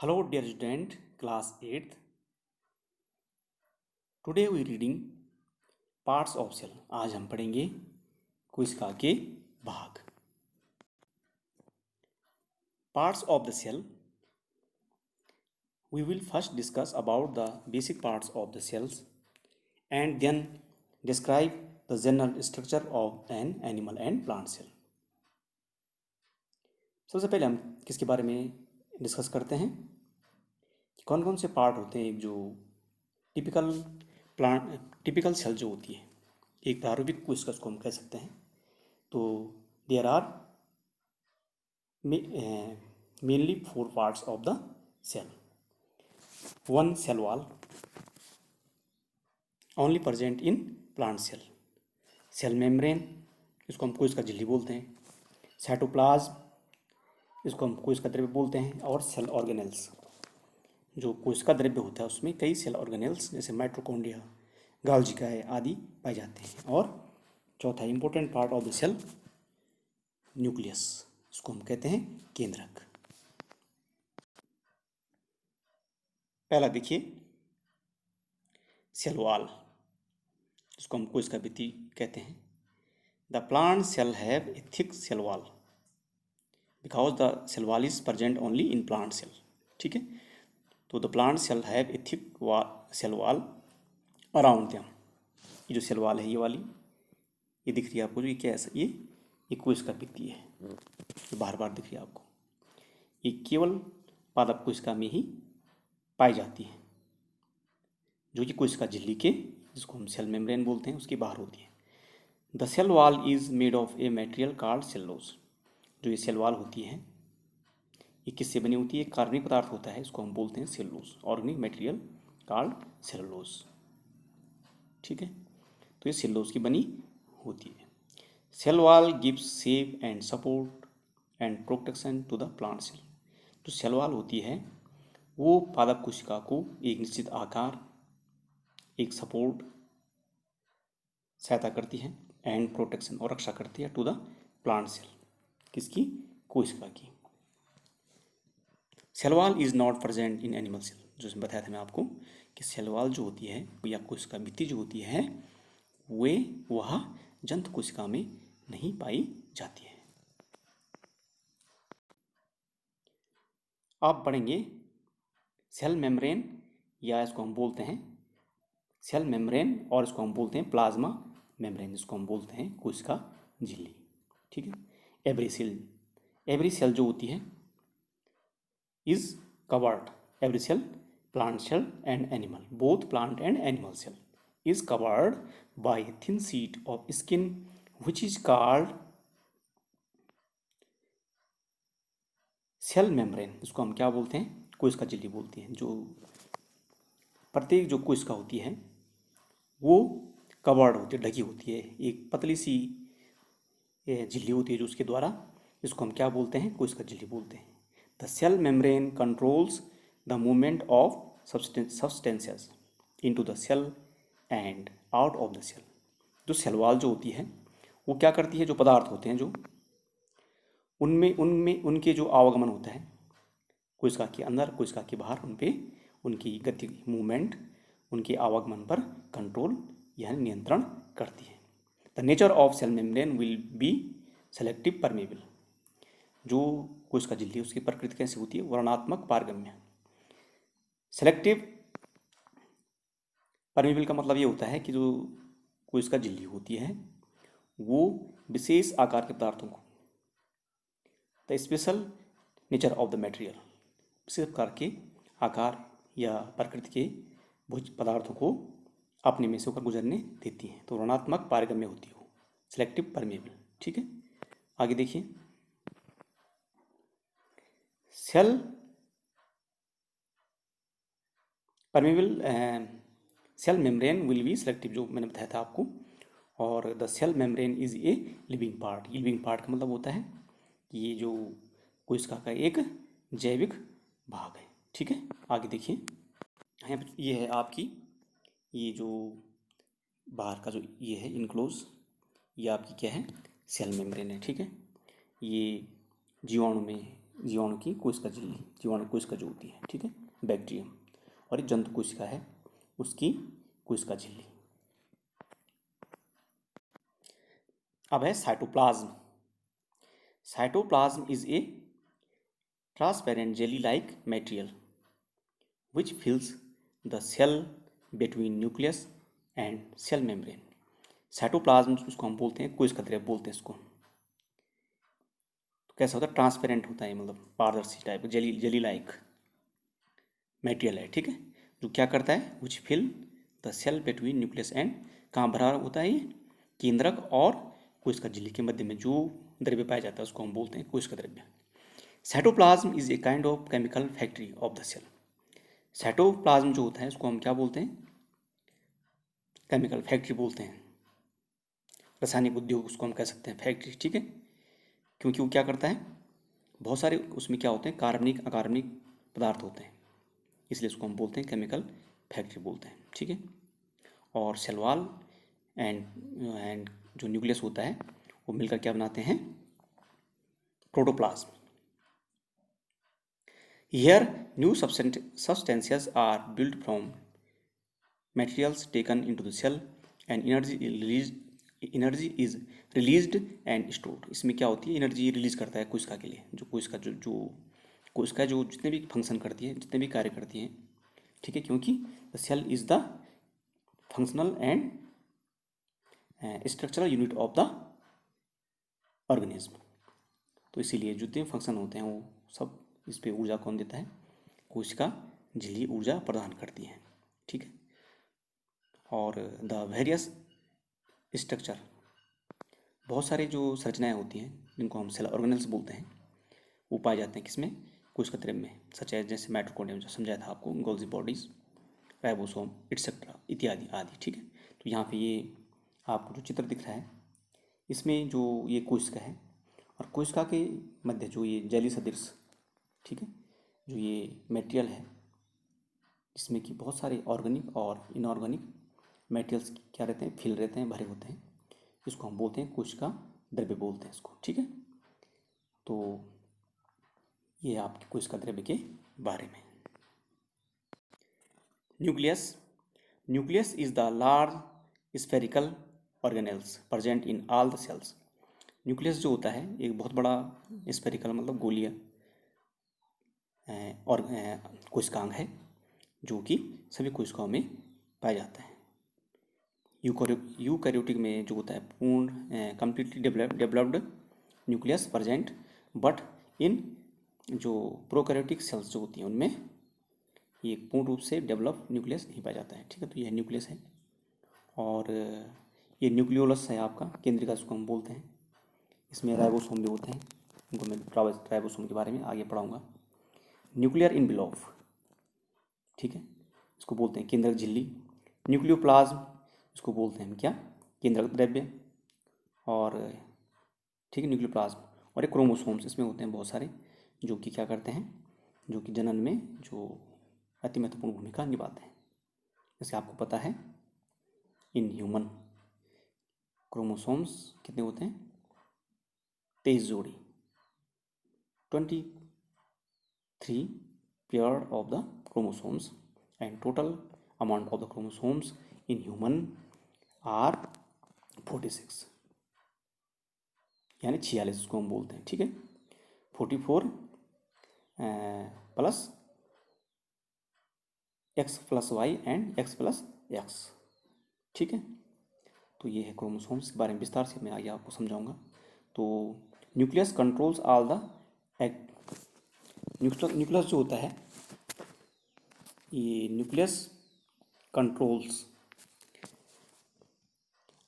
Hello dear student, class 8th. Today we reading parts of cell. आज हम पढ़ेंगे कोशिका के भाग. Parts of the cell. We will first discuss about the basic parts of the cells and then describe the general structure of an animal and plant cell. सबसे पहले हम किसके बारे में डिस्कस करते हैं कि कौन कौन से पार्ट होते हैं. एक जो टिपिकल सेल जो होती है, एक प्रारूपिक कोशिका को हम कह सकते हैं. तो there are mainly 4 parts of the cell. One cell wall only present in plant cell. Cell membrane, इसको हम कोशिका झिल्ली बोलते हैं. साइटोप्लाज्म, इसको हम कोशिका द्रव्य बोलते हैं. और सेल ऑर्गेनेल्स, जो कोशिका द्रव्य होता है उसमें कई सेल ऑर्गेनेल्स जैसे माइटोकॉन्ड्रिया, गाल्जी आदि पाए जाते हैं. और चौथा important part of the cell nucleus, इसको हम कहते हैं केंद्रक. पहला देखिए सेल वॉल, इसको हम कोशिका भित्ति कहते हैं. The plant cell have a thick cell wall because the cell wall is present only in plant cell. ठीक है, तो the plant cell have a thick cell wall around them. ये जो सेल वॉल है, ये वाली, ये दिख रही है आपको, ये क्या है, ये कोशिका भित्ति है, ये बार बार दिख रही है आपको. ये केवल पादप कोशिका में ही पाई जाती है, जो कि कोशिका झिल्ली के, जिसको हम सेल मेम्ब्रेन बोलते हैं, उसके बाहर होती है. The cell wall is made of a material called cellulose. जो ये सेल वॉल होती है, ये किससे बनी होती है? कार्बनिक पदार्थ होता है, इसको हम बोलते हैं cellulose. Organic material called cellulose. ठीक है, तो ये सेलुलोज की बनी होती है. Cell wall gives shape and support and protection to the plant cell. जो सेल वॉल होती है वो पादप कोशिका को एक निश्चित आकार, एक सपोर्ट सहायता करती है, एंड प्रोटेक्शन और रक्षा करती है टू द प्लांट सेल, किसकी? कोशिका की. Cell wall is not present in animal cell. जो बताया था मैं आपको कि सेल वॉल जो होती है या कोशिका भित्ति जो होती है वह जंतु कोशिका में नहीं पाई जाती है. आप पढ़ेंगे सेल मेम्ब्रेन, या इसको हम बोलते हैं सेल मेम्ब्रेन, और इसको हम बोलते हैं प्लाज्मा मेम्ब्रेन, जिसको हम बोलते हैं कोशिका झिल्ली. ठीक है, एवरी सेल जो होती है is covered, every cell, plant cell and animal, both plant and animal cell is covered by a thin sheet of skin which is called cell membrane. इसको हम क्या बोलते हैं? कोशिका झिल्ली बोलते हैं. जो प्रत्येक जो कोशिका होती है वो कवर्ड होती है, ढकी होती है, एक पतली सी झिल्ली होती है, जो उसके द्वारा, इसको हम क्या बोलते हैं? कोशिका झिल्ली बोलते हैं. The cell membrane controls the movement of substances into the cell and out of the cell. जो सेल वॉल जो होती है वो क्या करती है? जो पदार्थ होते हैं जो उनमें उनमें उनके जो आवागमन होता है कोशिका के अंदर, कोशिका के बाहर, उन पे उनकी गति, मूवमेंट, उनके आवागमन पर कंट्रोल यानी नियंत्रण करती है. The nature of cell membrane will be selective permeable. जो कोशिका झिल्ली उसकी प्रकृति कैसी होती है? वर्णात्मक पारगम्य. सेलेक्टिव परमेबल का मतलब ये होता है कि जो कोशिका झिल्ली होती है वो विशेष आकार के पदार्थों को, the special nature of the material, विशेष प्रकार के आकार या प्रकृति के भोज्य पदार्थों को अपने में से होकर गुजरने देती है. तो ऋणात्मक पारगम्य होती हो, सिलेक्टिव परमेबल. ठीक है, आगे देखिए. Cell permeable, cell membrane will be selective, जो मैंने बताया था आपको. और the cell membrane is a living part. Living part का मतलब होता है कि ये जो कोशिका का एक जैविक भाग है. ठीक है, आगे देखिए. यहाँ पे ये है आपकी, ये जो बाहर का जो ये है इनक्लोज, ये आपकी क्या है? सेल मेम्ब्रेन है. ठीक है, ये जीवाणु में जीवाणु की कोशिका झिल्ली, जीवाणु कोशिका जो होती है, ठीक है, बैक्टीरियम, और ये जंतु कोशिका है उसकी कोशिका झिल्ली। अब है cytoplasm. Cytoplasm is A transparent jelly like material which fills the cell between nucleus and cell membrane। Cytoplasm उसको हम बोलते हैं, कोशिका द्रव्य बोलते हैं इसको। तो कैसा होता है, ट्रांसपेरेंट होता है, मतलब पारदर्शी type, jelly jelly like material है, ठीक है, जो क्या करता है, which fill the cell between nucleus and, कहाँ भरा होता है ये, केंद्रक और कोशिका झिल्ली के मध्य में जो द्रव्य पाया जाता है उसको हम बोलते हैं कोशिका द्रव्य। Cytoplasm is a kind of chemical factory of the cell. Cytoplasm जो होता है उसको हम क्या बोलते हैं, केमिकल फैक्ट्री बोलते हैं, रासायनिक उद्योग उसको हम कह सकते हैं फैक्ट्री, ठीक है, क्योंकि वो क्या करता है, बहुत सारे उसमें क्या होते हैं, कार्बनिक अकार्बनिक पदार्थ होते हैं, इसलिए उसको हम बोलते हैं केमिकल फैक्ट्री बोलते हैं, ठीक है। और सेल वॉल एंड जो न्यूक्लियस होता है वो मिलकर क्या बनाते हैं, protoplasm. Here new substances are built from materials taken into the cell and energy is released and stored। इसमें क्या होती है, एनर्जी रिलीज करता है कोशिका के लिए, जो कोशिका जो कोशिका जो जितने भी फंक्शन करती है, जितने भी कार्य करती हैं, ठीक है, क्योंकि the cell is the functional and structural unit of the organism. तो इसीलिए जितने फंक्शन होते हैं वो सब इस पे ऊर्जा कौन देता है, कोशिका झिल्ली ऊर्जा प्रदान करती है, ठीक है। और द वेरियस स्ट्रक्चर, बहुत सारे जो संरचनाएं होती हैं जिनको हम सेल ऑर्गेनल्स बोलते हैं, वो पाए जाते हैं किसमें, कोशिका द्रव्य में, सच है जैसे माइटोकॉन्ड्रियम जो समझाया था आपको, गोल्जी बॉडीज, राइबोसोम एटसेट्रा इत्यादि आदि, ठीक है। तो यहाँ पे ये आपको जो चित्र दिख रहा है इसमें जो ये कोशिका है और कोशिका के मध्य जो ये जेली सदृश, ठीक है, जो ये मटेरियल है जिसमें कि बहुत सारे ऑर्गेनिक और इनऑर्गेनिक मटेरियल्स क्या रहते हैं, फिल रहते हैं, भरे होते हैं, इसको हम बोलते हैं कोशिका द्रव्य बोलते हैं इसको, ठीक है। तो ये आपकी कोशिका द्रव्य के बारे में। Nucleus. Nucleus is the large spherical organelles present in all the cells. Nucleus जो होता है एक बहुत बड़ा स्फेरिकल मतलब गोलीय और कोशिकांग है जो कि सभी कोशिकाओं में पाया जाता है। यूकैरियोटिक में जो होता है पूर्ण completely developed nucleus present, but in जो प्रोकैरियोटिक सेल्स जो होती हैं उनमें ये पूर्ण रूप से डेवलप न्यूक्लियस नहीं पाया जाता है, ठीक है। तो यह न्यूक्लियस है और ये न्यूक्लियोलस है आपका, केंद्रिका जिसको हम बोलते हैं, इसमें राइबोसोम भी होते हैं, उनको मैं राइबोसोम के बारे में आगे पढ़ाऊँगा। न्यूक्लियर इनवेलॉप, ठीक है, इसको बोलते हैं केंद्रक झिल्ली। न्यूक्लियोप्लाज्म इसको बोलते हैं हम क्या, केंद्रक द्रव्य, और ठीक है न्यूक्लियोप्लाज्म, और एक क्रोमोसोम्स इसमें होते हैं बहुत सारे जो कि क्या करते हैं, जो कि जनन में जो अति महत्वपूर्ण भूमिका निभाते हैं। जैसे आपको पता है इन ह्यूमन क्रोमोसोम्स कितने होते हैं, 23 जोड़ी, 23 pair of the chromosomes and total amount of the chromosomes in human are 46, यानी 46 उसको हम बोलते हैं, ठीक है। 44 प्लस x+y एंड x+x, ठीक है। तो ये है क्रोमोसोम्स के बारे में विस्तार से मैं आगे आपको समझाऊंगा। तो nucleus controls all the nucleus जो होता है, ये nucleus controls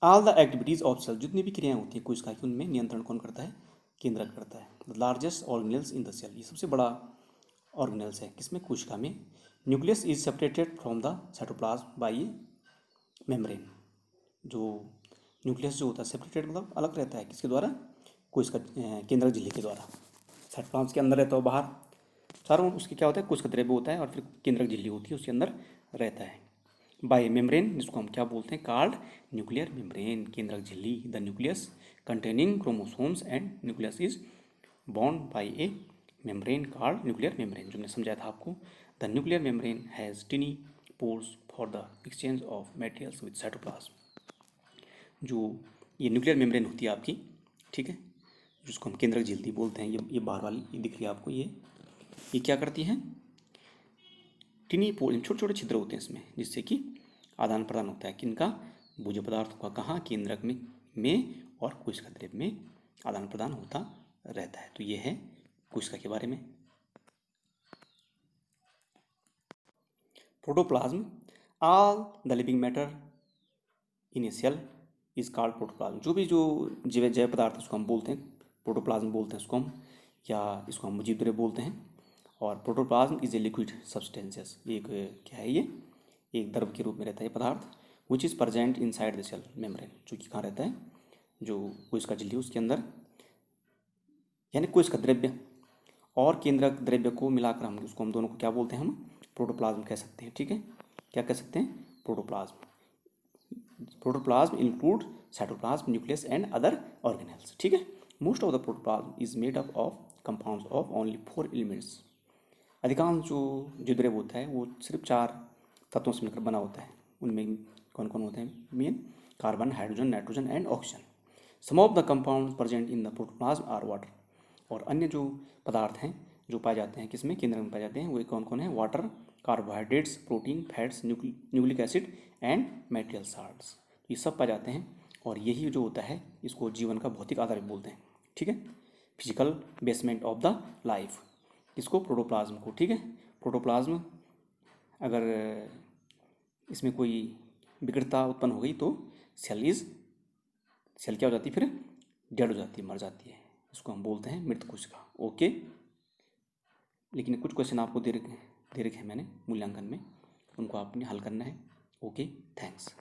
all the activities of cell, जितनी भी क्रियाएं होती है कोशिका की उनमें नियंत्रण कौन करता है, केंद्रक करता है। The largest organelles in the cell, ये सबसे बड़ा ऑर्गेनेल्स है किसमें, कोशिका में। Nucleus is separated from the cytoplasm by a membrane. जो न्यूक्लियस जो होता है सेपरेटेड मतलब अलग रहता है किसके द्वारा, कोशिका केंद्रक झिल्ली के द्वारा। साइटोप्लाज्म के अंदर रहता है, बाहर चारों उसके क्या होता है, कोशिका द्रव्य होता है और फिर केंद्रक झिल्ली होती है उसके अंदर रहता है। बाय मेम्ब्रेन जिसको हम क्या बोलते हैं, कॉल्ड न्यूक्लियर मेम्ब्रेन, केंद्रक झिल्ली। The nucleus containing chromosomes and nucleus is bound by a membrane called nuclear membrane, जो मैंने समझाया था आपको। The nuclear membrane has टिनी pores for the exchange of materials with cytoplasm. जो ये न्यूक्लियर मेम्ब्रेन होती है आपकी, ठीक है, जिसको हम केंद्रक झिल्ली बोलते हैं, ये बाहर वाली ये दिख रही है आपको, ये क्या करती है, टिनी पोर, छोटे छोटे छिद्र होते हैं इसमें, जिससे कि आदान प्रदान होता है किनका, भोज्य पदार्थों का, कहाँ, केंद्रक में और कोशिका द्रव्य में आदान प्रदान होता रहता है। तो ये है कोशिका के बारे में। Protoplasm, all the living matter in a cell is called protoplasm. जो जैव पदार्थ उसको हम बोलते हैं, प्रोटोप्लाज्म बोलते हैं उसको हम, या इसको हम जीव द्रव्य बोलते हैं। और protoplasm is a liquid substances, एक क्या है, ये एक द्रव के रूप में रहता है ये पदार्थ, which is present inside the cell membrane, जो कि कहाँ रहता है, जो कोशिका झिल्ली उसके अंदर, यानी कोशिका द्रव्य और केंद्रक द्रव्य को मिलाकर हम उसको, हम दोनों को क्या बोलते हैं, हम प्रोटोप्लाज्म कह सकते हैं। ठीक है, क्या कह सकते हैं, protoplasm. Protoplasm include cytoplasm, nucleus and other organelles. ठीक है, most of the protoplasm is made up of compounds of only 4 elements. अधिकांश जो द्रव्य होता है वो सिर्फ 4 तत्वों से मिलकर बना होता है। उनमें कौन कौन होते हैं, main carbon, hydrogen, nitrogen and oxygen. Some of the compound present in the protoplasm are water. और अन्य जो पदार्थ हैं जो पाए जाते हैं किसमें, केंद्र में पाए जाते हैं, वो कौन कौन है, water, carbohydrates, protein, fats, nucleic acid and material salts, ये सब पाए जाते हैं। और यही जो होता है इसको जीवन का भौतिक आधार भी बोलते हैं। ठीक है, physical basement of the life, इसको प्रोटोप्लाज्म को। ठीक है, प्रोटोप्लाज्म अगर इसमें कोई विकृतता उत्पन्न हो गई तो सेल क्या हो जाती है, फिर डेड हो जाती है, मर जाती है, इसको हम बोलते हैं मृत कोशिका। ओके, लेकिन कुछ क्वेश्चन आपको दे रखे हैं मैंने मूल्यांकन में, उनको आपने हल करना है। Okay, thanks.